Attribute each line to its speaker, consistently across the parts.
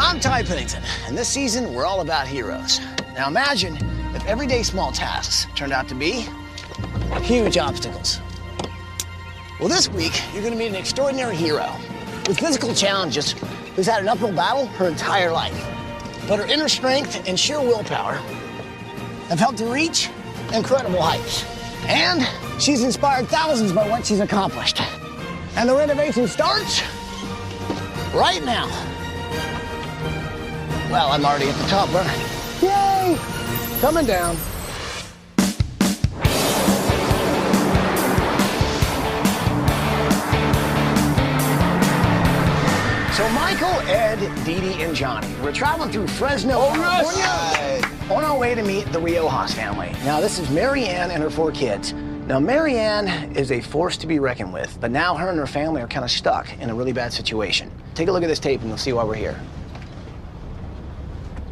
Speaker 1: I'm Ty Pennington, and this season we're all about heroes. Now imagine if everyday small tasks turned out to be huge obstacles. Well, this week you're going to meet an extraordinary hero with physical challenges who's had an uphill battle her entire life. But her inner strength and sheer willpower have helped her reach incredible heights. And she's inspired thousands by what she's accomplished. And the renovation starts right now. Well, I'm already at the top, but yay! Coming down. So Michael, Ed, Dee Dee, and Johnny, we're traveling through Fresno, California, on our way to meet the Riojas family. Now, this is Mary Ann and her 4 kids. Now, Mary Ann is a force to be reckoned with, but now her and her family are kind of stuck in a really bad situation. Take a look at this tape and you'll see why we're here.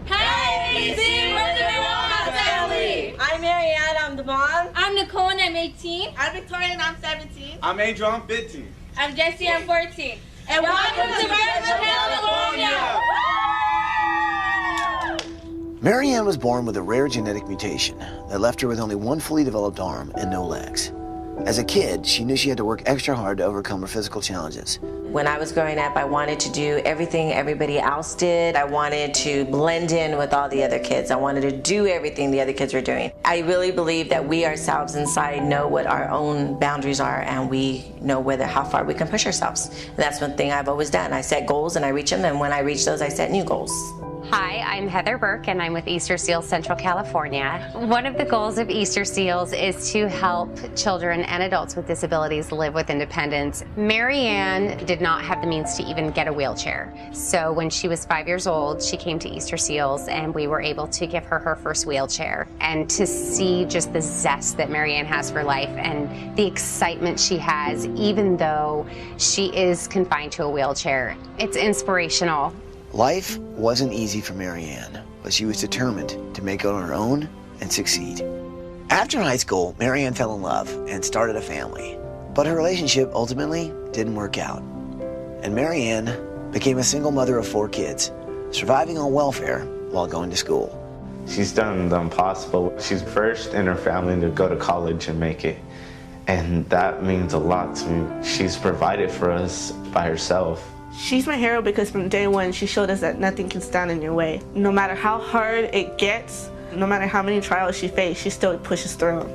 Speaker 2: Hey, see, we're the Riojas family.
Speaker 3: I'm Mary Ann, I'm the mom.
Speaker 2: I'm Nicole and I'm 18.
Speaker 3: I'm Victoria and I'm 17.
Speaker 4: I'm Angel, I'm 15.
Speaker 2: I'm Jessie, I'm 14.
Speaker 3: And welcome to California!
Speaker 1: Mary Ann was born with a rare genetic mutation that left her with only 1 fully developed arm and no legs. As a kid, she knew she had to work extra hard to overcome her physical challenges.
Speaker 5: When I was growing up, I wanted to do everything everybody else did. I wanted to blend in with all the other kids. I wanted to do everything the other kids were doing. I really believe that we ourselves inside know what our own boundaries are, and we know how far we can push ourselves. And that's one thing I've always done. I set goals and I reach them, and when I reach those, I set new goals.
Speaker 6: Hi, I'm Heather Burke and I'm with Easter Seals Central California. One of the goals of Easter Seals is to help children and adults with disabilities live with independence. Mary Ann did not have the means to even get a wheelchair. So when she was 5 years old, she came to Easter Seals and we were able to give her her first wheelchair. And to see just the zest that Mary Ann has for life and the excitement she has, even though she is confined to a wheelchair, it's inspirational.
Speaker 1: Life wasn't easy for Mary Ann, but she was determined to make it on her own and succeed. After high school, Mary Ann fell in love and started a family, but her relationship ultimately didn't work out. And Mary Ann became a single mother of 4 kids, surviving on welfare while going to school.
Speaker 7: She's done the impossible. She's first in her family to go to college and make it, and that means a lot to me. She's provided for us by herself.
Speaker 3: She's my hero because from day one, she showed us that nothing can stand in your way. No matter how hard it gets, no matter how many trials she faced, she still pushes through them.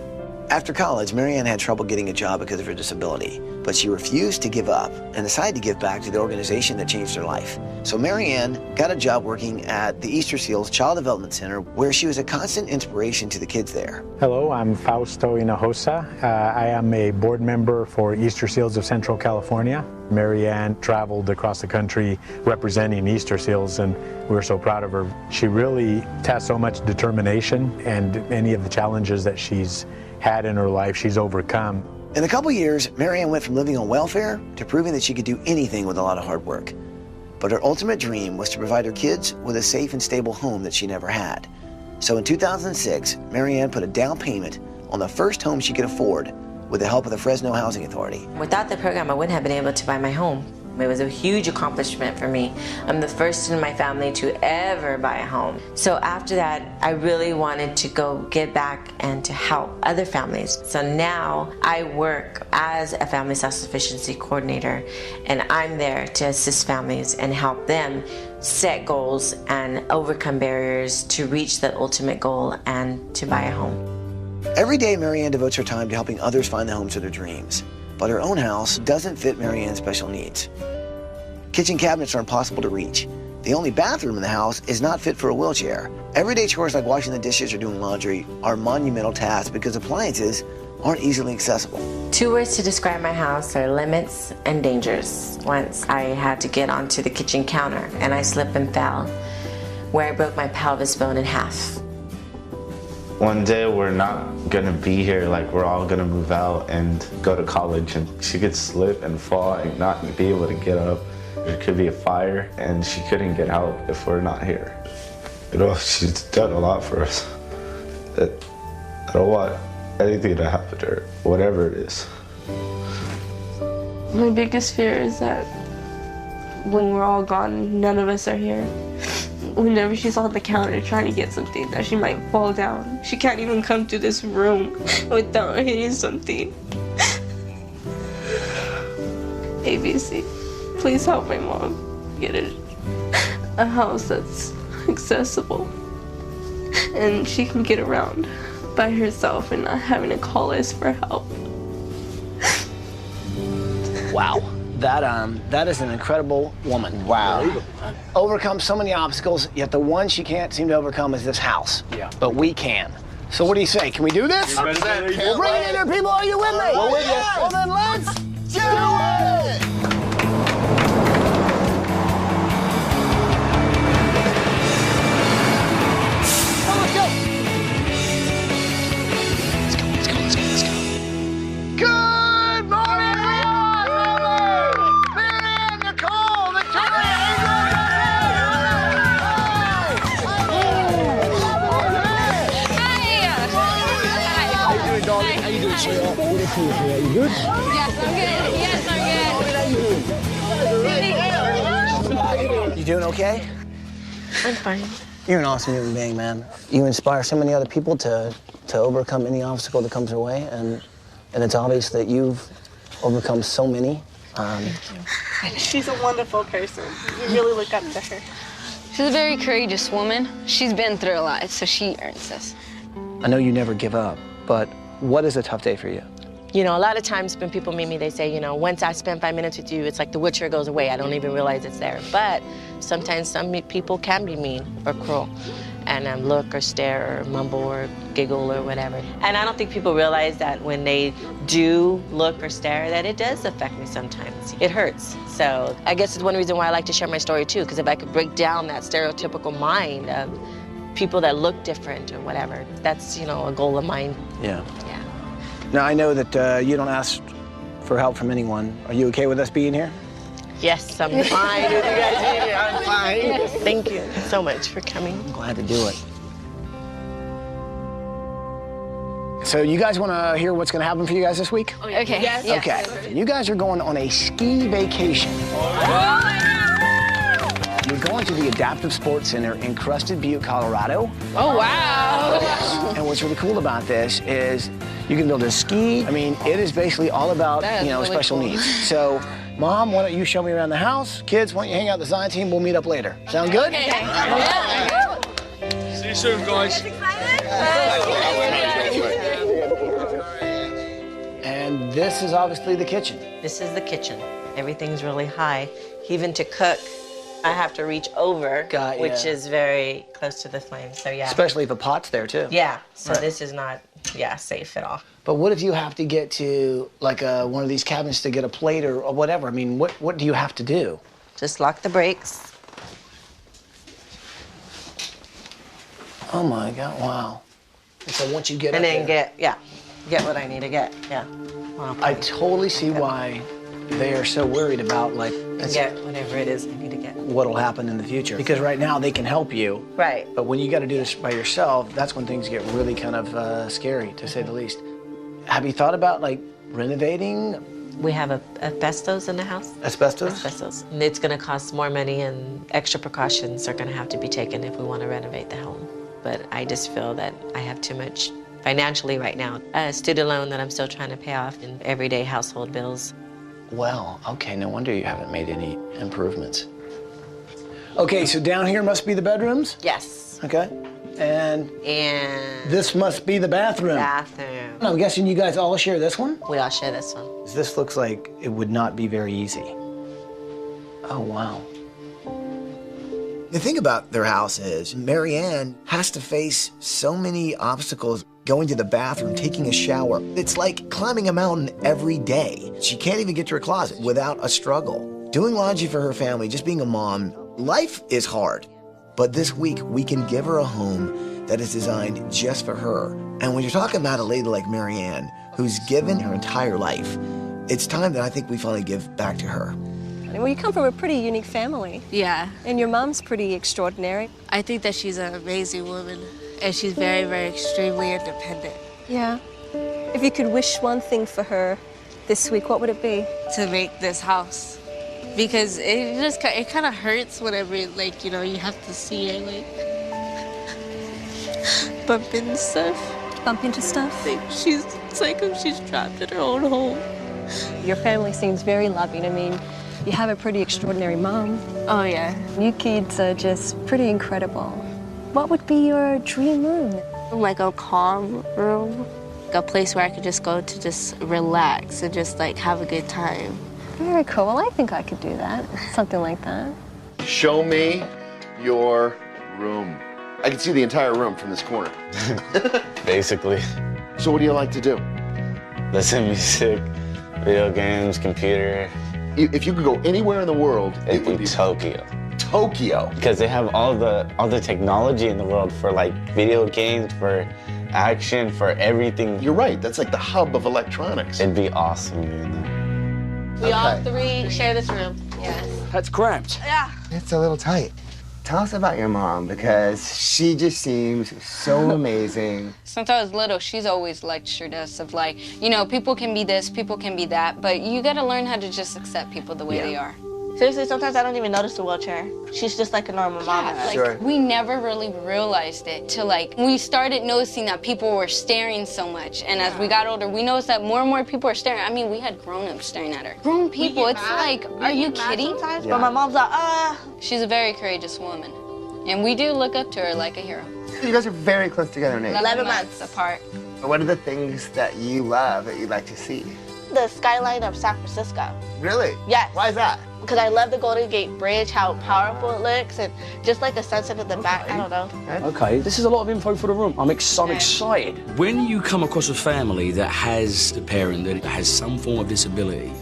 Speaker 1: After college, Mary Ann had trouble getting a job because of her disability, but she refused to give up and decided to give back to the organization that changed her life. So Mary Ann got a job working at the Easter Seals Child Development Center, where she was a constant inspiration to the kids there.
Speaker 8: Hello, I'm Fausto Hinojosa. I am a board member for Easter Seals of Central California. Mary Ann traveled across the country representing Easter Seals, and we're so proud of her. She really has so much determination, and any of the challenges that she's had in her life, she's overcome.
Speaker 1: In a couple years, Mary Ann went from living on welfare to proving that she could do anything with a lot of hard work. But her ultimate dream was to provide her kids with a safe and stable home that she never had. So in 2006, Mary Ann put a down payment on the first home she could afford with the help of the Fresno Housing Authority.
Speaker 5: Without the program, I wouldn't have been able to buy my home. It was a huge accomplishment for me. I'm the first in my family to ever buy a home. So after that, I really wanted to go get back and to help other families. So now I work as a family self-sufficiency coordinator, and I'm there to assist families and help them set goals and overcome barriers to reach that ultimate goal and to buy a home.
Speaker 1: Every day, Mary Ann devotes her time to helping others find the homes of their dreams. But her own house doesn't fit Mary Ann's special needs. Kitchen cabinets are impossible to reach. The only bathroom in the house is not fit for a wheelchair. Everyday chores like washing the dishes or doing laundry are monumental tasks because appliances aren't easily accessible.
Speaker 5: 2 words to describe my house are limits and dangers. Once I had to get onto the kitchen counter and I slipped and fell, where I broke my pelvis bone in half.
Speaker 7: One day we're not gonna be here, like we're all gonna move out and go to college, and she could slip and fall and not be able to get up. There could be a fire and she couldn't get out if we're not here. You know, she's done a lot for us. I don't want anything to happen to her, whatever it is.
Speaker 9: My biggest fear is that
Speaker 3: When we're all gone, none of us are here. Whenever she's on the counter trying to get something that she might fall down, she can't even come to this room without hitting something. ABC, please help my mom get a house that's accessible and she can get around by herself and not having to call us for help.
Speaker 1: Wow. That is an incredible woman. Wow. Overcome so many obstacles, yet the one she can't seem to overcome is this house. Yeah. But we can. So what do you say? Can we do this?
Speaker 4: We'll
Speaker 1: bring it in there, people. Are you with me?
Speaker 4: We're with you.
Speaker 1: Well, then let's do it! Let's go. Good morning, Marianne, Nicole, Victoria, How you doing, darling? How you doing, sweetheart? Good to see you. You good?
Speaker 2: Yes, I'm good.
Speaker 1: You doing okay?
Speaker 3: I'm fine.
Speaker 1: You're an awesome human being, man. You inspire so many other people to overcome any obstacle that comes their way, and it's obvious that you've overcome so many.
Speaker 3: She's a wonderful person. You really look up to her.
Speaker 9: She's a very courageous woman. She's been through a lot, so she earns this.
Speaker 1: I know you never give up, but what is a tough day for you?
Speaker 10: You know, a lot of times when people meet me, they say, you know, once I spend 5 minutes with you, it's like the witcher goes away. I don't even realize it's there. But sometimes some people can be mean or cruel and look or stare or mumble or giggle or whatever. And I don't think people realize that when they do look or stare, that it does affect me sometimes. It hurts. So I guess it's one reason why I like to share my story too, because if I could break down that stereotypical mind of people that look different or whatever, that's, you know, a goal of mine.
Speaker 1: Yeah.
Speaker 10: Yeah.
Speaker 1: Now, I know that you don't ask for help from anyone. Are you okay with us being here?
Speaker 10: Yes, I'm fine with you guys being here. I'm fine. Thank you so much for coming.
Speaker 1: I'm glad to do it. So you guys want to hear what's going to happen for you guys this week?
Speaker 9: Okay. Yes.
Speaker 1: Okay. You guys are going on a ski vacation. You're going to the Adaptive Sports Center in Crested Butte, Colorado.
Speaker 9: Oh, wow.
Speaker 1: And what's really cool about this is you can build a ski. I mean, it is basically all about,
Speaker 9: That is really
Speaker 1: special
Speaker 9: cool.
Speaker 1: needs. So, Mom, why don't you show me around the house? Kids, why don't you hang out with the design team? We'll meet up later. Sound good?
Speaker 9: Okay.
Speaker 4: See you soon, guys.
Speaker 1: And this is obviously the kitchen.
Speaker 10: This is the kitchen. Everything's really high. Even to cook, I have to reach over, which is very close to the flame. So yeah.
Speaker 1: Especially if a pot's there too.
Speaker 10: Yeah. So
Speaker 1: Right.
Speaker 10: this is not, safe at all.
Speaker 1: But what if you have to get to like one of these cabins to get a plate or whatever? I mean, what do you have to do?
Speaker 10: Just lock the brakes.
Speaker 1: Oh my God! Wow. And so once you get
Speaker 10: And
Speaker 1: up
Speaker 10: then
Speaker 1: there,
Speaker 10: get what I need to get. Yeah. Wow.
Speaker 1: I totally see why they are so worried about
Speaker 10: Get whatever it is I need to get.
Speaker 1: what'll happen in the future. Because right now they can help you,
Speaker 10: Right.
Speaker 1: but when you got to do this by yourself, that's when things get really kind of scary, to say the least. Have you thought about renovating?
Speaker 10: We have asbestos in the house.
Speaker 1: Asbestos?
Speaker 10: Asbestos. And it's going to cost more money, and extra precautions are going to have to be taken if we want to renovate the home. But I just feel that I have too much financially right now. A student loan that I'm still trying to pay off and everyday household bills.
Speaker 1: Well, okay, no wonder you haven't made any improvements. Okay, so down here must be the bedrooms?
Speaker 10: Yes.
Speaker 1: Okay. And
Speaker 10: And
Speaker 1: this must be the bathroom.
Speaker 10: bathroom.
Speaker 1: I'm guessing you guys all share this one?
Speaker 10: We all share this one.
Speaker 1: This looks like it would not be very easy. Oh, wow. The thing about their house is Marianne has to face so many obstacles going to the bathroom, taking a shower. It's like climbing a mountain every day. She can't even get to her closet without a struggle. Doing laundry for her family, just being a mom, life is hard. But this week, we can give her a home that is designed just for her. And when you're talking about a lady like Marianne, who's given her entire life, it's time that I think we finally give back to her.
Speaker 11: Well, you come from a pretty unique family.
Speaker 9: Yeah.
Speaker 11: And your mom's pretty extraordinary.
Speaker 3: I think that she's an amazing woman, and she's very, very extremely independent.
Speaker 11: Yeah. If you could wish one thing for her this week, what would it be?
Speaker 3: To make this house
Speaker 9: because it kind of hurts whenever, like, you know, you have to see her, like, bump into stuff.
Speaker 11: Bump into stuff?
Speaker 9: Like, it's like if she's trapped in her own home.
Speaker 11: Your family seems very loving. I mean, you have a pretty extraordinary mom.
Speaker 9: Oh, yeah.
Speaker 11: You kids are just pretty incredible. What would be your dream room?
Speaker 9: Like a calm room, like a place where I could just go to just relax and just, like, have a good time.
Speaker 11: Very cool. Well, I think I could do that. Something like that.
Speaker 4: Show me your room. I can see the entire room from this corner.
Speaker 7: Basically.
Speaker 4: So what do you like to do?
Speaker 7: Listen to music, video games, computer.
Speaker 4: If you could go anywhere in the world,
Speaker 7: it would be Tokyo.
Speaker 4: Tokyo?
Speaker 7: Because they have all the technology in the world for like video games, for action, for everything.
Speaker 4: You're right, that's like the hub of electronics.
Speaker 7: It'd be awesome being there.
Speaker 10: We all three share this room. Yes.
Speaker 12: That's cramped.
Speaker 10: Yeah.
Speaker 13: It's a little tight. Tell us about your mom, because she just seems so amazing.
Speaker 9: Since I was little, she's always lectured us of, like, you know, people can be this, people can be that, but you gotta learn how to just accept people the way they are.
Speaker 10: Seriously, sometimes I don't even notice the wheelchair. She's just like a normal mom.
Speaker 9: Like, we never really realized it till, like, we started noticing that people were staring so much. And as we got older, we noticed that more and more people are staring. I mean, we had grown-ups staring at her. Grown people, it's like, are you kidding?
Speaker 10: But my mom's like,
Speaker 9: She's a very courageous woman. And we do look up to her like a hero.
Speaker 13: You guys are very close together, Nate.
Speaker 9: 11 months apart.
Speaker 13: What are the things that you love that you'd like to see?
Speaker 10: The skyline of San Francisco.
Speaker 13: Really?
Speaker 10: Yes.
Speaker 13: Why is that?
Speaker 10: Because I love the Golden Gate Bridge, how powerful it looks, and just like the sunset in the back, I don't know.
Speaker 12: Okay, this is a lot of info for the room. I'm excited. When you come across a family that has a parent that has some form of disability,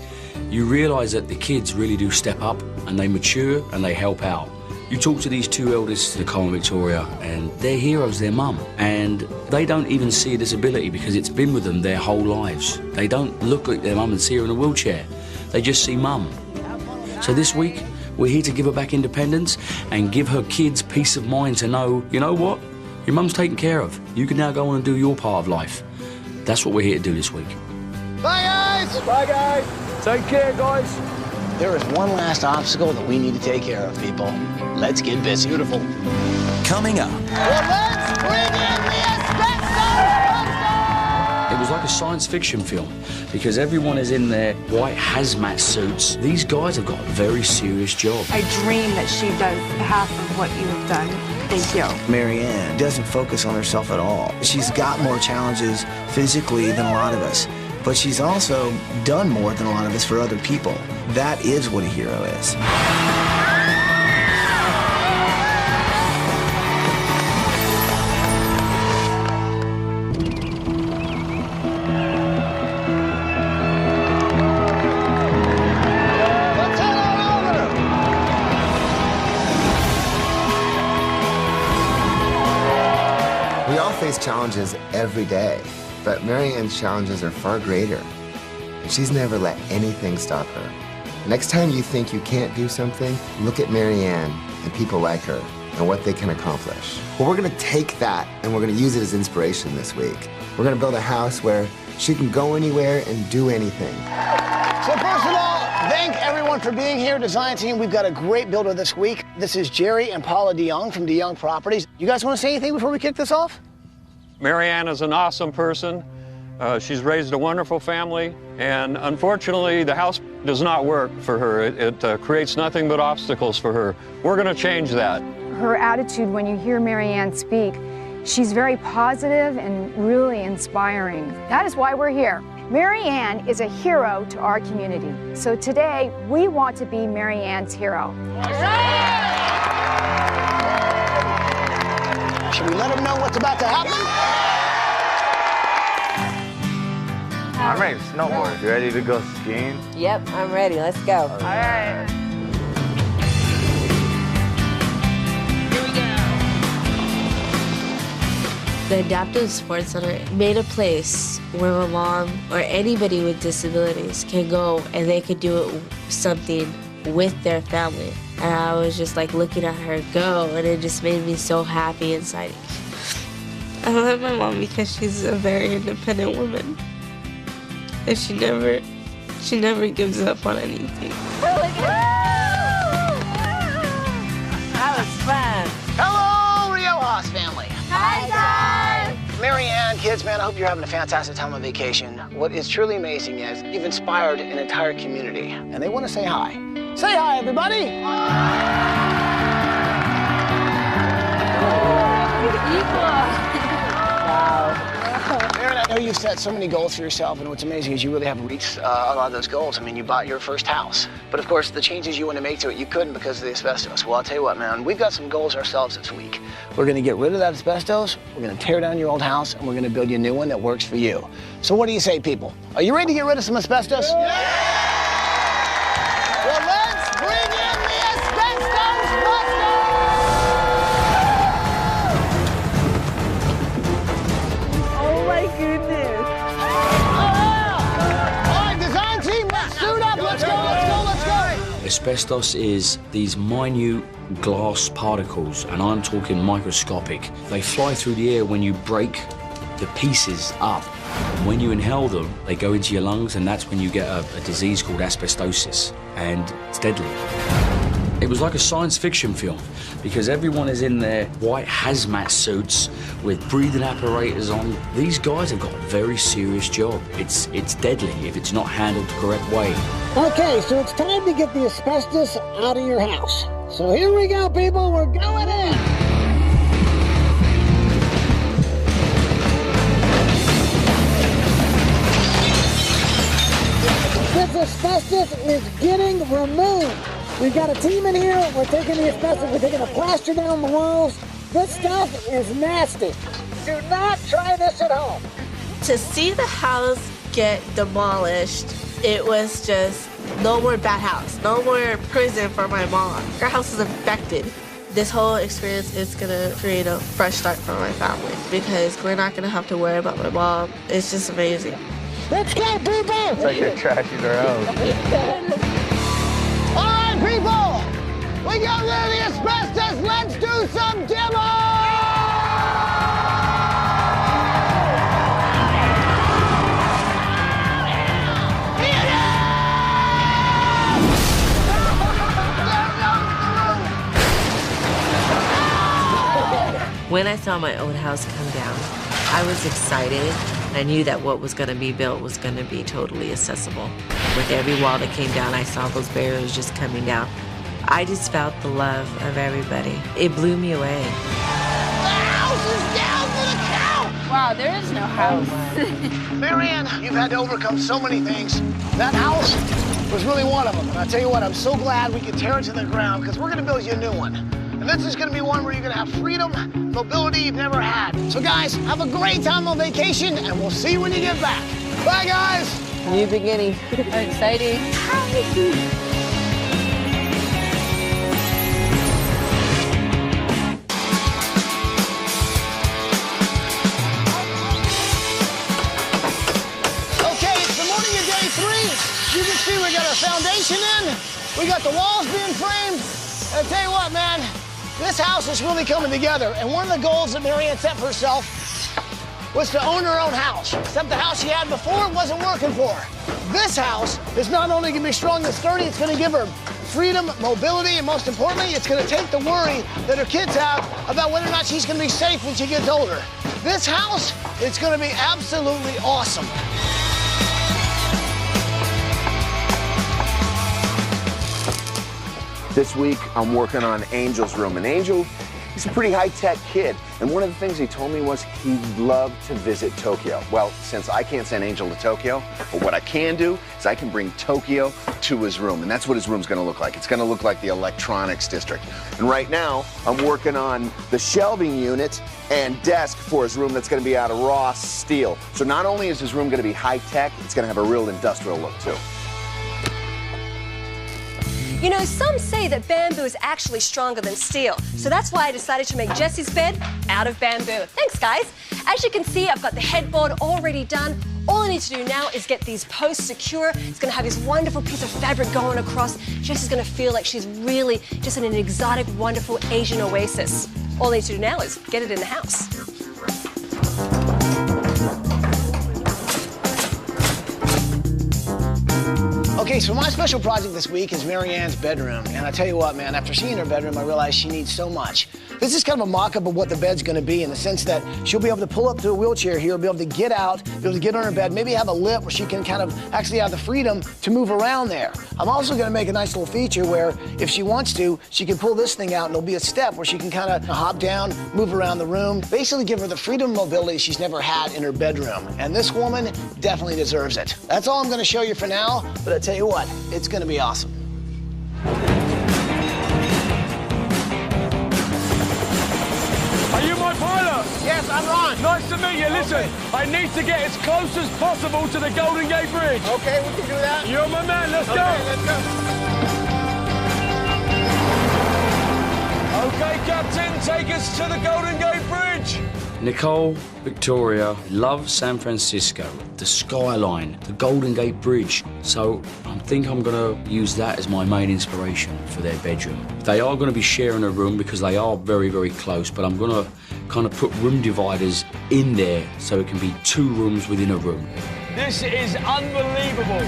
Speaker 12: you realise that the kids really do step up and they mature and they help out. You talk to these two eldest, Nicole and Victoria, and they're heroes, their mum. And they don't even see a disability because it's been with them their whole lives. They don't look at their mum and see her in a wheelchair. They just see mum. So this week, we're here to give her back independence and give her kids peace of mind to know, you know what? Your mum's taken care of. You can now go on and do your part of life. That's what we're here to do this week.
Speaker 1: Bye, guys!
Speaker 12: Bye, guys. Take care, guys.
Speaker 1: There is one last obstacle that we need to take care of, people. Let's get busy. Beautiful.
Speaker 14: Coming up.
Speaker 1: Well, let's bring in the asbestos!
Speaker 12: It was like a science fiction film because everyone is in their white hazmat suits. These guys have got a very serious job.
Speaker 15: I dream that she does half of what you have done. Thank you.
Speaker 16: Marianne doesn't focus on herself at all. She's got more challenges physically than a lot of us, but she's also done more than a lot of us for other people. That is what a hero is.
Speaker 13: We all face challenges every day, but Marianne's challenges are far greater. And she's never let anything stop her. Next time you think you can't do something, look at Marianne and people like her and what they can accomplish. Well, we're gonna take that and we're gonna use it as inspiration this week. We're gonna build a house where she can go anywhere and do anything.
Speaker 1: So first of all, thank everyone for being here. Design team, we've got a great builder this week. This is Jerry and Paula DeYoung from DeYoung Properties. You guys want to say anything before we kick this off?
Speaker 17: Marianne is an awesome person. She's raised a wonderful family, and unfortunately, the house does not work for her. It creates nothing but obstacles for her. We're going to change that.
Speaker 15: Her attitude when you hear Marianne speak, she's very positive and really inspiring. That is why we're here. Marianne is a hero to our community. So today, we want to be Marianne's hero.
Speaker 1: Should we let them know what's about to happen?
Speaker 7: I'm ready to snowboard. You ready to go skiing?
Speaker 5: Yep, I'm ready. Let's go.
Speaker 7: All right.
Speaker 18: The Adaptive Sports Center made a place where my mom or anybody with disabilities can go and they could do something with their family. And I was just like looking at her go, and it just made me so happy inside. I love my mom because she's a very independent woman. And she never gives up on anything.
Speaker 1: Hello, Riojas family.
Speaker 2: Hi, Dad.
Speaker 1: Mary Ann, kids, man, I hope you're having a fantastic time on vacation. What is truly amazing is you've inspired an entire community, and they want to say hi. Say hi, everybody. Aaron, I know you've set so many goals for yourself, and what's amazing is you really have reached a lot of those goals. I mean, you bought your first house, but of course, the changes you want to make to it, you couldn't because of the asbestos. Well, I'll tell you what, man, we've got some goals ourselves this week. We're going to get rid of that asbestos, we're going to tear down your old house, and we're going to build you a new one that works for you. So what do you say, people? Are you ready to get rid of some asbestos? Yeah! Well, let's bring in the asbestos busters!
Speaker 2: Oh my goodness.
Speaker 1: All right, design team, let's suit up. Let's go, let's go, let's go.
Speaker 12: Asbestos is these minute glass particles, and I'm talking microscopic. They fly through the air when you break the pieces up. When you inhale them, they go into your lungs, and that's when you get a disease called asbestosis, and it's deadly. It was like a science fiction film, because everyone is in their white hazmat suits with breathing apparatus on. These guys have got a very serious job. It's deadly if it's not handled the correct way.
Speaker 14: Okay, so it's time to get the asbestos out of your house. So here we go, people, we're going in. This asbestos is getting removed. We've got a team in here. We're taking the asbestos. We're taking the plaster down the walls. This stuff is nasty. Do not try this at home.
Speaker 18: To see the house get demolished, it was just no more bad house, no more prison for my mom. Her house is infected. This whole experience is gonna create a fresh start for my family because we're not gonna have to worry about my mom. It's just amazing.
Speaker 14: Let's go, people!
Speaker 7: It's like you're trashing their house.
Speaker 1: All right, people, we got rid of the asbestos. Let's do some demo.
Speaker 5: When I saw my old house come down, I was excited. I knew that what was going to be built was going to be totally accessible. With every wall that came down, I saw those barriers just coming down. I just felt the love of everybody. It blew me away.
Speaker 1: The house is down for the count!
Speaker 9: Wow, there is no house.
Speaker 1: Marianne, you've had to overcome so many things. That house was really one of them. And I tell you what, I'm so glad we could tear it to the ground because we're going to build you a new one. And this is going to be one where you're going to have freedom, mobility you've never had. So guys, have a great time on vacation, and we'll see you when you get back. Bye, guys.
Speaker 11: New beginning.
Speaker 9: Exciting.
Speaker 1: Okay, it's the morning of day 3. You can see we got our foundation in. We got the walls being framed. And I tell you what, man, this house is really coming together. And one of the goals that Marianne set for herself was to own her own house. Except the house she had before wasn't working for her. This house is not only gonna be strong and sturdy, it's gonna give her freedom, mobility, and most importantly, it's gonna take the worry that her kids have about whether or not she's gonna be safe when she gets older. This house, it's gonna be absolutely awesome.
Speaker 4: This week, I'm working on Angel's room. And Angel, he's a pretty high-tech kid. And one of the things he told me was he'd love to visit Tokyo. Well, since I can't send Angel to Tokyo, but what I can do is I can bring Tokyo to his room. And that's what his room's gonna look like. It's gonna look like the electronics district. And right now, I'm working on the shelving unit and desk for his room that's gonna be out of raw steel. So not only is his room gonna be high-tech, it's gonna have a real industrial look, too.
Speaker 11: You know, some say that bamboo is actually stronger than steel. So that's why I decided to make Jesse's bed out of bamboo. Thanks, guys. As you can see, I've got the headboard already done. All I need to do now is get these posts secure. It's gonna have this wonderful piece of fabric going across. Jesse's gonna feel like she's really just in an exotic, wonderful Asian oasis. All I need to do now is get it in the house.
Speaker 1: Okay, so my special project this week is Mary Ann's bedroom. And I tell you what, man, after seeing her bedroom, I realized she needs so much. This is kind of a mock-up of what the bed's gonna be in the sense that she'll be able to pull up to a wheelchair here, be able to get out, be able to get on her bed, maybe have a lip where she can kind of actually have the freedom to move around there. I'm also gonna make a nice little feature where if she wants to, she can pull this thing out and there'll be a step where she can kind of hop down, move around the room, basically give her the freedom and mobility she's never had in her bedroom. And this woman definitely deserves it. That's all I'm gonna show you for now, but I tell you what, it's gonna be awesome.
Speaker 19: Are you my pilot?
Speaker 1: Yes, I'm Ron.
Speaker 19: Nice to meet you. Listen, I need to get as close as possible to the Golden Gate Bridge.
Speaker 1: Okay, we can do that.
Speaker 19: You're my man. Let's go.
Speaker 1: Let's go.
Speaker 19: Okay, Captain, take us to the Golden Gate Bridge.
Speaker 12: Nicole, Victoria, love San Francisco, the skyline, the Golden Gate Bridge. So I think I'm gonna use that as my main inspiration for their bedroom. They are gonna be sharing a room because they are very, very close, but I'm gonna kind of put room dividers in there so it can be 2 rooms within a room.
Speaker 19: This is unbelievable.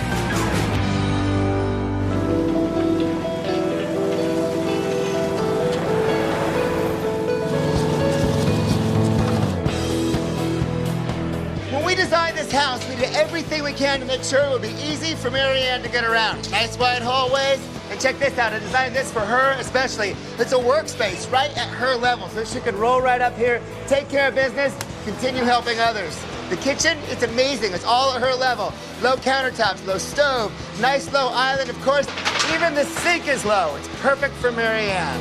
Speaker 20: When we designed this house, we did everything we can to make sure it would be easy for Mary Ann to get around. Nice wide hallways. And check this out, I designed this for her especially. It's a workspace right at her level, so she can roll right up here, take care of business, continue helping others. The kitchen, it's amazing. It's all at her level. Low countertops, low stove, nice low island. Of course, even the sink is low. It's perfect for Mary Ann.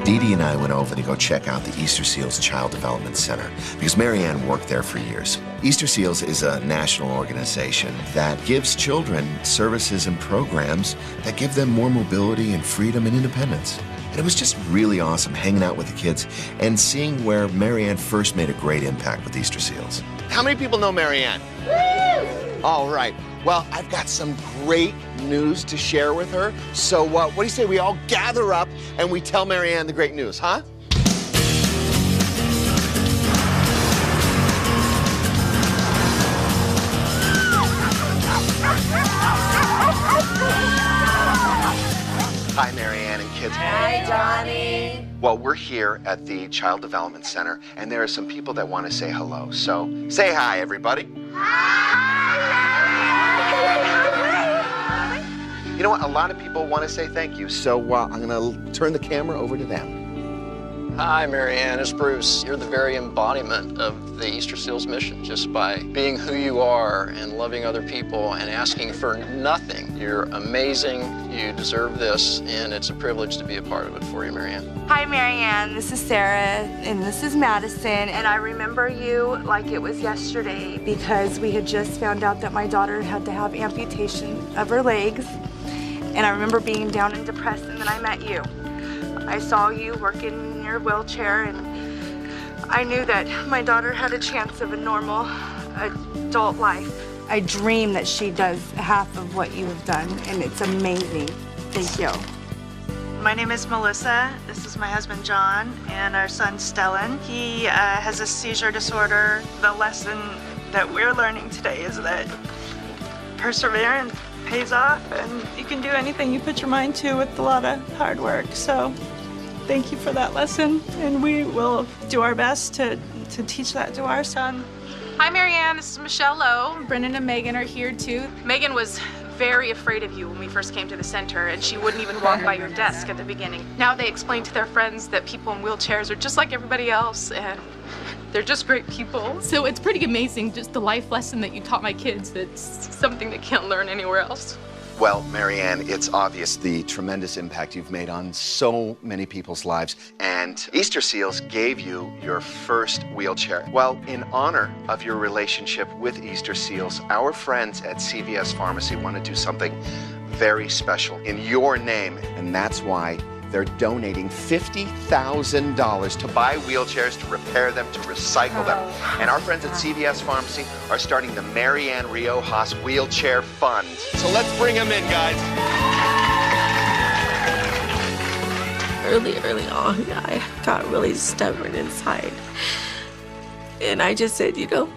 Speaker 4: Dee Dee and I went over to go check out the Easter Seals Child Development Center because Mary Ann worked there for years. Easter Seals is a national organization that gives children services and programs that give them more mobility and freedom and independence. And it was just really awesome hanging out with the kids and seeing where Mary Ann first made a great impact with Easter Seals. How many people know Mary Ann? All right. Well, I've got some great news to share with her. So what do you say we all gather up and we tell Mary Ann the great news, huh? Hi, Mary Ann and kids.
Speaker 5: Hi, Johnny.
Speaker 4: Well, we're here at the Child Development Center, and there are some people that want to say hello. So say hi, everybody. You know what? A lot of people want to say thank you, so I'm going to turn the camera over to them.
Speaker 21: Hi, Mary Ann. It's Bruce. You're the very embodiment of the Easter Seals mission. Just by being who you are and loving other people and asking for nothing. You're amazing. You deserve this, and it's a privilege to be a part of it for you, Mary Ann.
Speaker 22: Hi, Mary Ann. This is Sarah, and this is Madison. And I remember you like it was yesterday because we had just found out that my daughter had to have amputation of her legs. And I remember being down and depressed, and then I met you. I saw you working in your wheelchair, and I knew that my daughter had a chance of a normal adult life. I dream that she does half of what you have done, and it's amazing. Thank you.
Speaker 23: My name is Melissa. This is my husband, John, and our son, Stellan. He has a seizure disorder. The lesson that we're learning today is that perseverance pays off, and you can do anything you put your mind to with a lot of hard work. So thank you for that lesson, and we will do our best to teach that to our son.
Speaker 24: Hi, Mary Ann. This is Michelle Lowe. Brendan and Megan are here, too. Megan was very afraid of you when we first came to the center, and she wouldn't even walk by your desk at the beginning. Now they explain to their friends that people in wheelchairs are just like everybody else, and they're just great people. So it's pretty amazing, just the life lesson that you taught my kids. That's something they can't learn anywhere else.
Speaker 4: Well, Mary Ann, it's obvious the tremendous impact you've made on so many people's lives. And Easter Seals gave you your first wheelchair. Well, in honor of your relationship with Easter Seals, our friends at CVS Pharmacy want to do something very special in your name. And that's why they're donating $50,000 to buy wheelchairs, to repair them, to recycle them. And our friends at CVS Pharmacy are starting the Mary Ann Riojas Wheelchair Fund. So let's bring them in, guys.
Speaker 18: early on, I got really stubborn inside. And I just said, you know,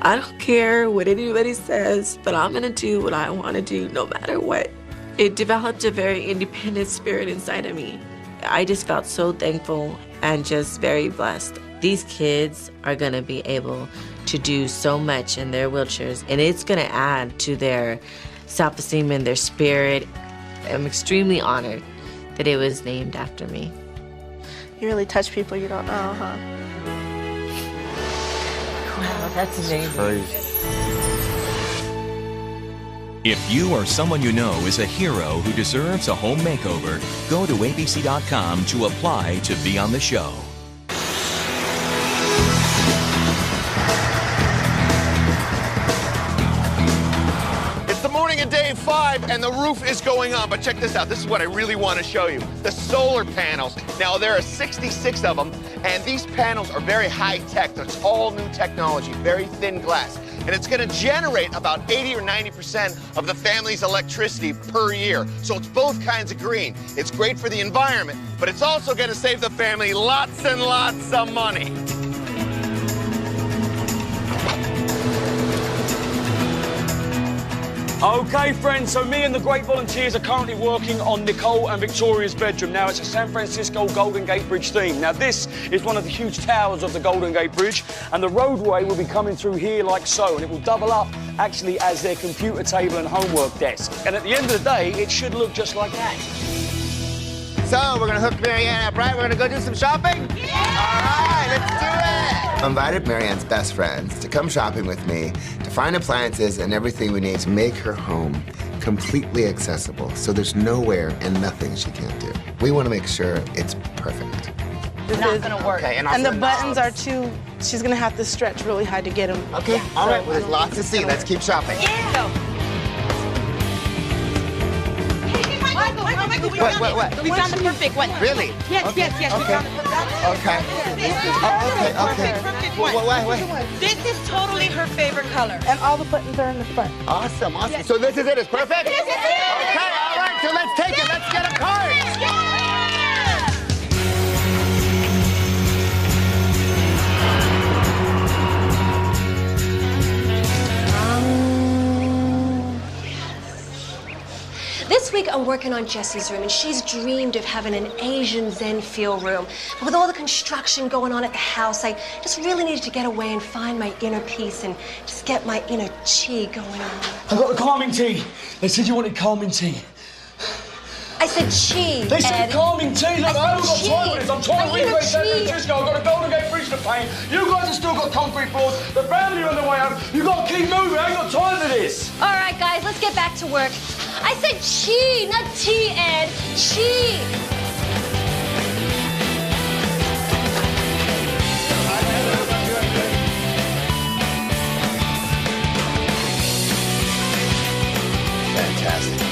Speaker 18: I don't care what anybody says, but I'm gonna do what I wanna do no matter what. It developed a very independent spirit inside of me. I just felt so thankful and just very blessed. These kids are gonna be able to do so much in their wheelchairs, and it's gonna add to their self-esteem and their spirit. I'm extremely honored that it was named after me.
Speaker 3: You really touch people you don't know, huh?
Speaker 18: Wow, that's amazing.
Speaker 6: If you or someone you know is a hero who deserves a home makeover, go to abc.com to apply to be on the show.
Speaker 4: It's the morning of day 5 and the roof is going on, but check this out. This is what I really want to show you. The solar panels. Now, there are 66 of them, and these panels are very high tech. It's all new technology, very thin glass. And it's going to generate about 80 or 90% of the family's electricity per year. So it's both kinds of green. It's great for the environment, but it's also going to save the family lots and lots of money.
Speaker 19: Okay, friends, so me and the great volunteers are currently working on Nicole and Victoria's bedroom. Now, it's a San Francisco Golden Gate Bridge theme. Now, this is one of the huge towers of the Golden Gate Bridge, and the roadway will be coming through here like so, and it will double up, actually, as their computer table and homework desk. And at the end of the day, it should look just like that.
Speaker 20: So, we're gonna hook Marianne up, right? We're gonna go do some shopping? Yeah! All right, let's do it!
Speaker 13: I invited Marianne's best friends to come shopping with me to find appliances and everything we need to make her home completely accessible, so there's nowhere and nothing she can't do. We want to make sure it's perfect.
Speaker 3: This is gonna work.
Speaker 20: Okay,
Speaker 3: and the buttons are too, she's gonna have to stretch really hard to get them.
Speaker 20: Okay, all right, well, there's lots to see. Let's keep shopping.
Speaker 3: Yeah!
Speaker 20: What?
Speaker 3: We found the perfect one.
Speaker 20: Really?
Speaker 3: Yes,
Speaker 20: Okay.
Speaker 3: yes. We
Speaker 20: Okay.
Speaker 3: found the perfect one.
Speaker 20: Okay.
Speaker 3: Perfect one.
Speaker 20: What?
Speaker 3: This is totally her favorite color. And all the buttons are in the front.
Speaker 20: Awesome.
Speaker 3: Yes.
Speaker 20: So this is it, it's perfect?
Speaker 3: This is it!
Speaker 20: Okay, all right, so let's take it. Let's get a card.
Speaker 11: This week I'm working on Jessie's room, and she's dreamed of having an Asian Zen feel room. But with all the construction going on at the house, I just really needed to get away and find my inner peace and just get my inner chi going on.
Speaker 19: I got the calming tea. They said you wanted calming tea.
Speaker 11: I said chi,
Speaker 19: They said
Speaker 11: Ed.
Speaker 19: calming tea. Look, I haven't got
Speaker 11: chi.
Speaker 19: time for this. I'm trying to
Speaker 11: My inner
Speaker 19: recreate San
Speaker 11: chi.
Speaker 19: Francisco. I've got a Golden Gate Bridge to paint. You guys have still got concrete floors. The family are on the way up. You've got to keep moving. I ain't got time for this.
Speaker 11: All right, guys, let's get back to work. I said chi, not tea, Ed. Chi.
Speaker 4: Fantastic.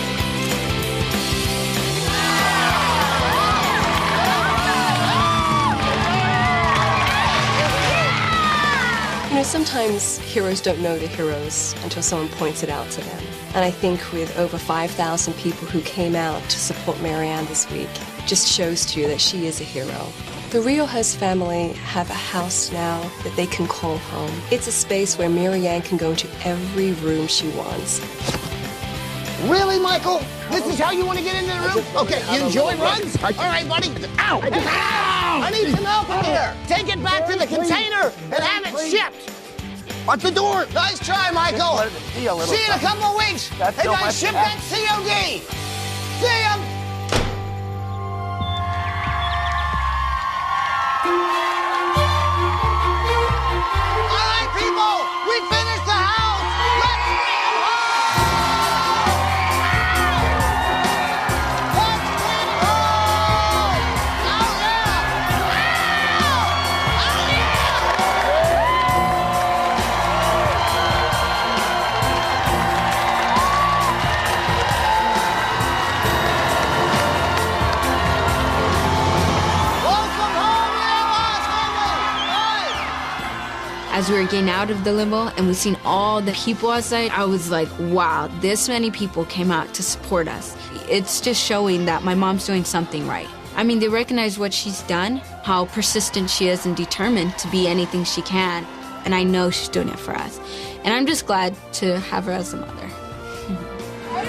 Speaker 11: You know, sometimes heroes don't know they're heroes until someone points it out to them. And I think with over 5,000 people who came out to support Marianne this week, it just shows to you that she is a hero. The Riojas family have a house now that they can call home. It's a space where Marianne can go into every room she wants.
Speaker 1: Really, Michael? This is how you want to get into the room? Okay, you enjoy runs? All right, buddy. Ow! Ow! I need some help in here. Take it back to the container and have it shipped. At the door. Nice try, Michael. See you in a couple of weeks. Hey, guys, ship that COD. See ya. All right, people, we finished the house. Let's bring them home. Let's bring them home. Oh, yeah. Oh, yeah.
Speaker 8: As we were getting out of the limo and we seen all the people outside, I was like, wow, this many people came out to support us. It's just showing that my mom's doing something right. I mean, they recognize what she's done, how persistent she is and determined to be anything she can. And I know she's doing it for us. And I'm just glad to have her as a mother.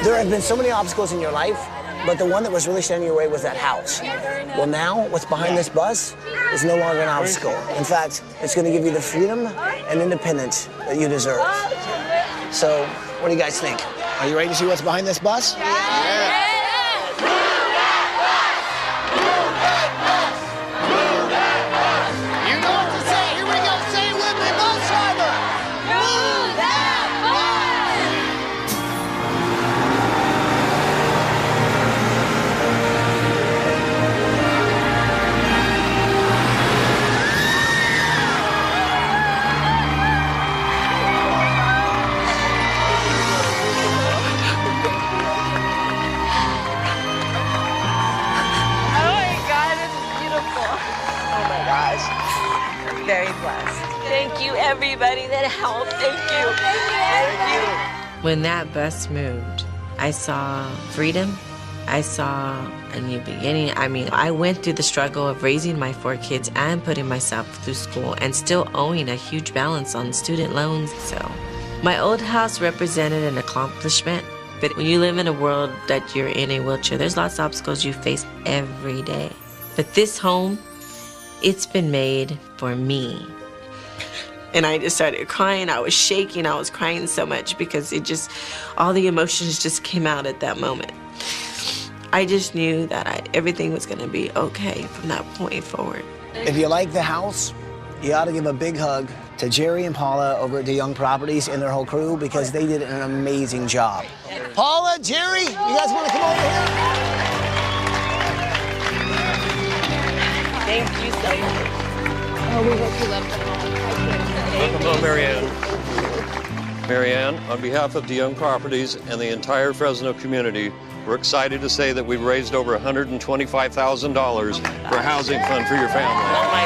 Speaker 1: There have been so many obstacles in your life, but the one that was really standing in your way was that house. Well, now what's behind this bus is no longer an obstacle. In fact, it's going to give you the freedom and independence that you deserve. So, what do you guys think? Are you ready to see what's behind this bus? Yeah.
Speaker 5: Very blessed. Thank you, everybody that helped. Thank you. Thank you. When that bus moved, I saw freedom. I saw a new beginning. I mean, I went through the struggle of raising my 4 kids and putting myself through school and still owing a huge balance on student loans. So my old house represented an accomplishment. But when you live in a world that you're in a wheelchair, there's lots of obstacles you face every day. But this home, it's been made for me. And I just started crying. I was shaking. I was crying so much because all the emotions just came out at that moment. I just knew that everything was going to be okay from that point forward.
Speaker 1: If you like the house, you ought to give a big hug to Jerry and Paula over at DeYoung Properties and their whole crew because they did an amazing job. Paula, Jerry, you guys want to come over here?
Speaker 5: Thank you so much.
Speaker 8: Oh, we hope you love them.
Speaker 10: Welcome home, Marianne. Marianne, on behalf of DeYoung Properties and the entire Fresno community, we're excited to say that we've raised over $125,000 for a housing fund for your family.
Speaker 5: Oh my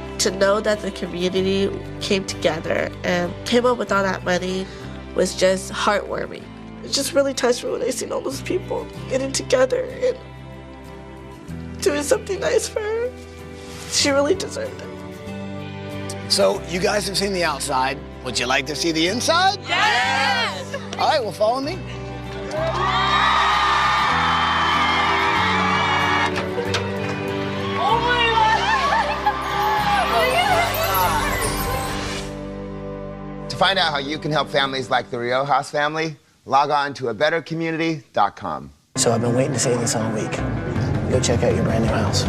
Speaker 5: God.
Speaker 16: To know that the community came together and came up with all that money was just heartwarming. It just really touched me when I seen all those people getting together and doing something nice for her. She really deserved it.
Speaker 1: So, you guys have seen the outside. Would you like to see the inside?
Speaker 2: Yes!
Speaker 1: All right, well, follow me.
Speaker 2: Oh my God!
Speaker 13: To find out how you can help families like the Riojas family, log on to abettercommunity.com.
Speaker 1: So I've been waiting to say this all week. Go check out your brand new house.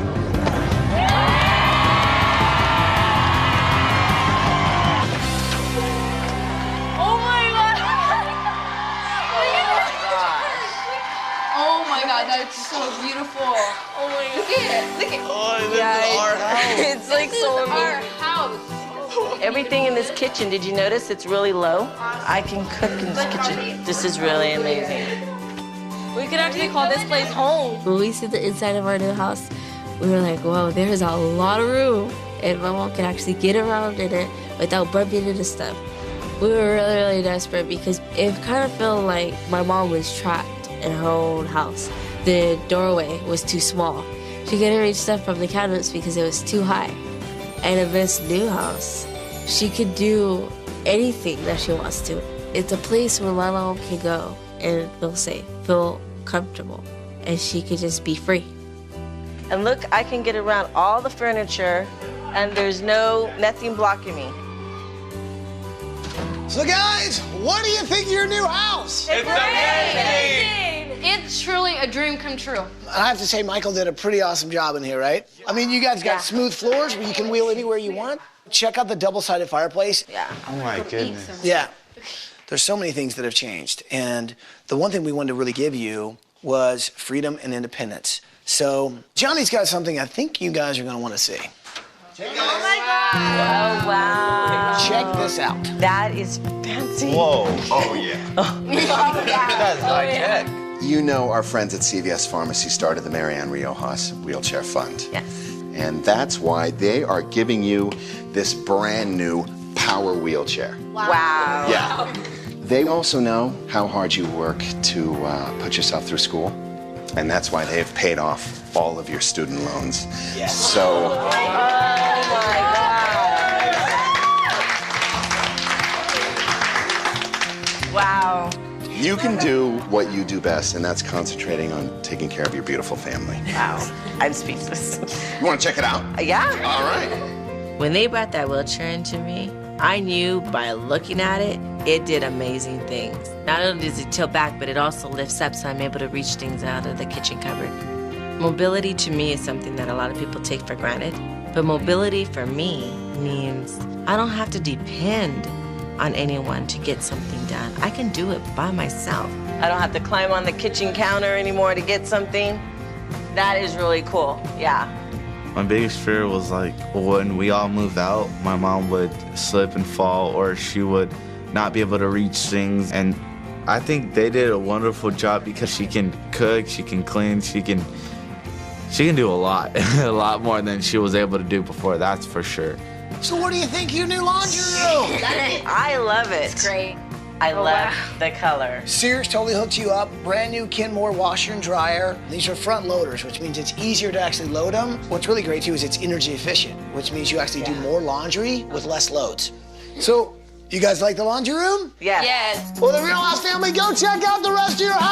Speaker 2: Oh my God!
Speaker 24: Oh my God, that's so beautiful. Oh my God. Look at it. Look at it.
Speaker 5: Oh, this is our house. It's like
Speaker 24: This
Speaker 5: so
Speaker 24: is our
Speaker 5: amazing.
Speaker 24: house.
Speaker 5: Everything in this kitchen, did you notice it's really low? I can cook in this kitchen. This is really amazing.
Speaker 24: We could actually call this place home.
Speaker 18: When we see the inside of our new house, we were like, whoa, there's a lot of room. And my mom could actually get around in it without bumping into stuff. We were really, really desperate because it kind of felt like my mom was trapped in her own house. The doorway was too small. She couldn't reach stuff from the cabinets because it was too high. And in this new house, she could do anything that she wants to. It's a place where my mom can go and feel safe, feel comfortable, and she could just be free.
Speaker 5: And look, I can get around all the furniture and there's nothing blocking me.
Speaker 1: So guys, what do you think of your new house?
Speaker 2: It's amazing!
Speaker 9: It's truly a dream come true.
Speaker 1: I have to say, Michael did a pretty awesome job in here, right? I mean, you guys got smooth floors where you can wheel anywhere you want. Check out the double-sided fireplace.
Speaker 5: Yeah.
Speaker 7: Oh my goodness.
Speaker 1: Yeah. There's so many things that have changed. And the one thing we wanted to really give you was freedom and independence. So Johnny's got something I think you guys are going to want to see.
Speaker 5: Oh my God! Oh, wow.
Speaker 1: Check this out.
Speaker 5: That is fancy.
Speaker 4: Whoa. Oh, yeah.
Speaker 5: That's
Speaker 4: You know our friends at CVS Pharmacy started the Marianne Riojas Wheelchair Fund.
Speaker 5: Yes.
Speaker 4: And that's why they are giving you this brand new power wheelchair.
Speaker 5: Wow.
Speaker 4: Yeah. They also know how hard you work to put yourself through school. And that's why they have paid off all of your student loans.
Speaker 5: Yes.
Speaker 4: So.
Speaker 5: Oh my God. Wow.
Speaker 4: You can do what you do best, and that's concentrating on taking care of your beautiful family.
Speaker 5: Wow. I'm speechless.
Speaker 4: You want to check it out?
Speaker 5: Yeah.
Speaker 4: All right.
Speaker 5: When they brought that wheelchair into me, I knew by looking at it, it did amazing things. Not only does it tilt back, but it also lifts up so I'm able to reach things out of the kitchen cupboard. Mobility to me is something that a lot of people take for granted, but mobility for me means I don't have to depend on anyone to get something done. I can do it by myself. I don't have to climb on the kitchen counter anymore to get something. That is really cool, yeah.
Speaker 7: My biggest fear was like when we all moved out, my mom would slip and fall, or she would not be able to reach things. And I think they did a wonderful job because she can cook, she can clean, she can do a lot, a lot more than she was able to do before, that's for sure.
Speaker 1: So what do you think of your new laundry room?
Speaker 5: I love it.
Speaker 9: It's great.
Speaker 5: I love the color.
Speaker 1: Sears totally hooked you up. Brand new Kenmore washer and dryer. These are front loaders, which means it's easier to actually load them. What's really great too is it's energy efficient, which means you actually do more laundry with less loads. So, you guys like the laundry room?
Speaker 5: Yes.
Speaker 9: Yes.
Speaker 1: Well, the Riojas family, go check out the rest of your house!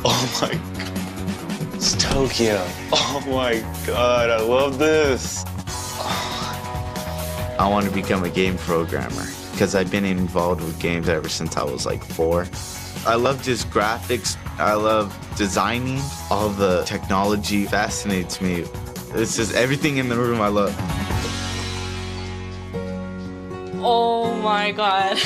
Speaker 12: Oh my God. It's Tokyo. Oh my God, I love this.
Speaker 7: I want to become a game programmer because I've been involved with games ever since I was like 4. I love just graphics. I love designing. All the technology fascinates me. It's just everything in the room I love.
Speaker 18: Oh my God.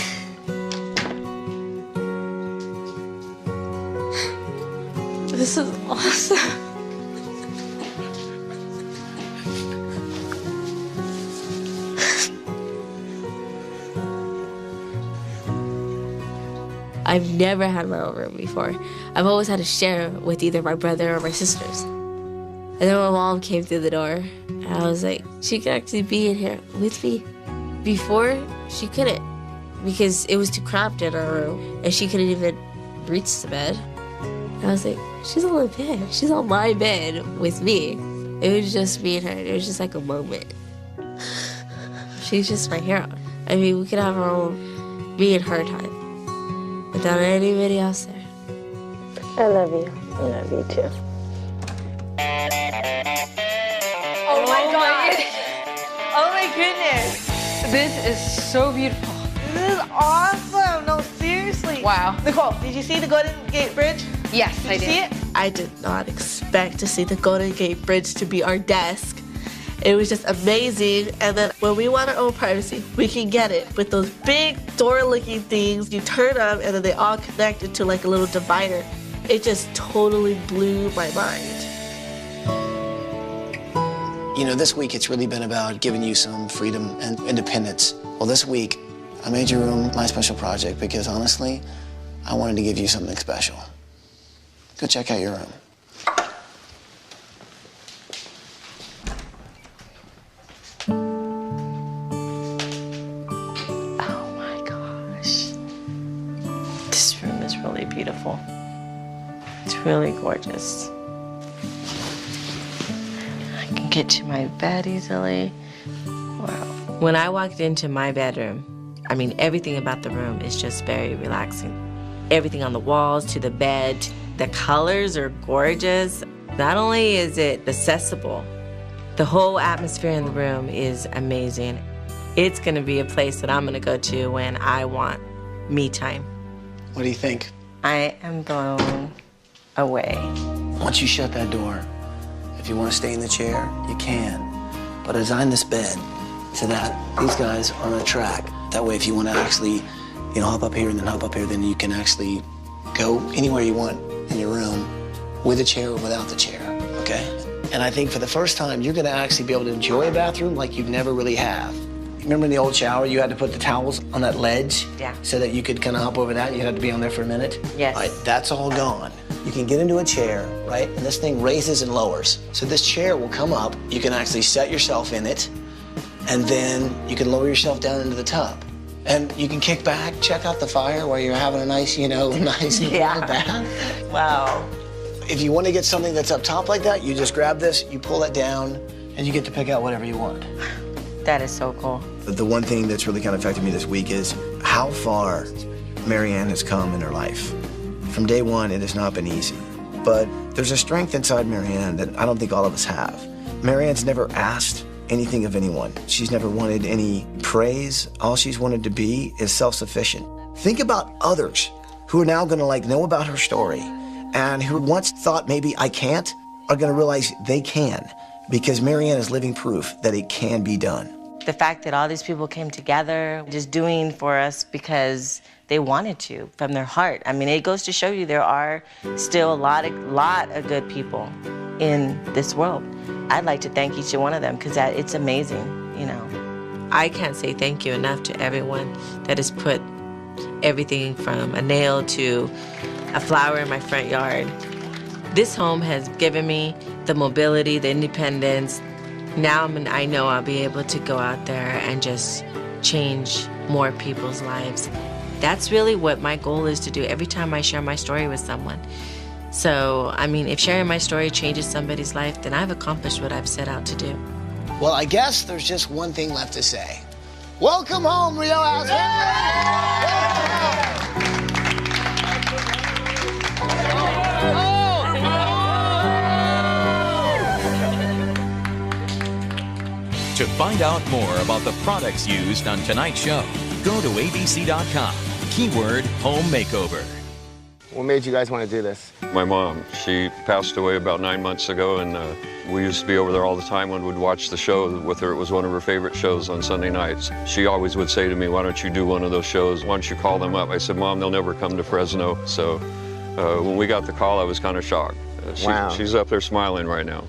Speaker 18: This is awesome. I've never had my own room before. I've always had to share with either my brother or my sisters. And then my mom came through the door, and I was like, she can actually be in here with me. Before, she couldn't, because it was too cramped in our room, and she couldn't even reach the bed. And I was like, she's on the bed. She's on my bed with me. It was just me and her. It was just like a moment. She's just my hero. I mean, we could have our own me and her time without anybody else there.
Speaker 5: I love you. I love you too.
Speaker 9: Oh my God.
Speaker 3: Oh my goodness.
Speaker 9: This is so beautiful.
Speaker 3: This is awesome. No, seriously.
Speaker 9: Wow.
Speaker 3: Nicole, did you see the Golden Gate Bridge?
Speaker 9: Yes, I did.
Speaker 3: Did you see it?
Speaker 16: I did not expect to see the Golden Gate Bridge to be our desk. It was just amazing. And then when we want our own privacy, we can get it with those big door-looking things. You turn them and then they all connect into like a little divider. It just totally blew my mind.
Speaker 1: You know, this week it's really been about giving you some freedom and independence. Well, this week I made your room my special project because honestly, I wanted to give you something special. Go check out your room.
Speaker 5: Oh my gosh. This room is really beautiful. It's really gorgeous. I can get to my bed easily. Wow. When I walked into my bedroom, I mean, everything about the room is just very relaxing. Everything on the walls to the bed, the colors are gorgeous. Not only is it accessible, the whole atmosphere in the room is amazing. It's gonna be a place that I'm gonna go to when I want me time.
Speaker 1: What do you think?
Speaker 5: I am blown away.
Speaker 1: Once you shut that door, if you want to stay in the chair, you can. But I designed this bed so that these guys are on a track. That way, if you want to actually, hop up here and then hop up here, then you can actually go anywhere you want in your room with a chair or without the chair, okay? And I think for the first time, you're going to actually be able to enjoy a bathroom like you've never really have. Remember in the old shower, you had to put the towels on that ledge?
Speaker 5: Yeah.
Speaker 1: So that you could kind of hop over that and you had to be on there for a minute?
Speaker 5: Yes.
Speaker 1: All right, that's all gone. you can get into a chair, right? And this thing raises and lowers. So this chair will come up, you can actually set yourself in it, and then you can lower yourself down into the tub. And you can kick back, check out the fire while you're having a nice, nice bath.
Speaker 5: Wow.
Speaker 1: If you want to get something that's up top like that, you just grab this, you pull it down, and you get to pick out whatever you want.
Speaker 5: That is so cool.
Speaker 1: The one thing that's really kind of affected me this week is how far Marianne has come in her life. From day one, it has not been easy. But there's a strength inside Marianne that I don't think all of us have. Marianne's never asked anything of anyone. She's never wanted any praise. All she's wanted to be is self-sufficient. Think about others who are now gonna know about her story and who once thought maybe I can't are gonna realize they can, because Marianne is living proof that it can be done.
Speaker 5: The fact that all these people came together, just doing for us because they wanted to, from their heart. I mean, it goes to show you there are still a lot of good people in this world. I'd like to thank each one of them because it's amazing, I can't say thank you enough to everyone that has put everything from a nail to a flower in my front yard. This home has given me the mobility, the independence. Now I know I'll be able to go out there and just change more people's lives. That's really what my goal is to do every time I share my story with someone. So, if sharing my story changes somebody's life, then I've accomplished what I've set out to do.
Speaker 1: Well, I guess there's just one thing left to say. Welcome home, Riojas!
Speaker 6: To find out more about the products used on tonight's show, go to abc.com. Keyword home makeover.
Speaker 13: What made you guys want to do this?
Speaker 10: My mom, she passed away about 9 months ago, and we used to be over there all the time when we'd watch the show with her. It was one of her favorite shows on Sunday nights. She always would say to me, why don't you do one of those shows? Why don't you call them up? I said, Mom, they'll never come to Fresno. So when we got the call, I was kind of shocked.
Speaker 13: Wow.
Speaker 10: She's up there smiling right now.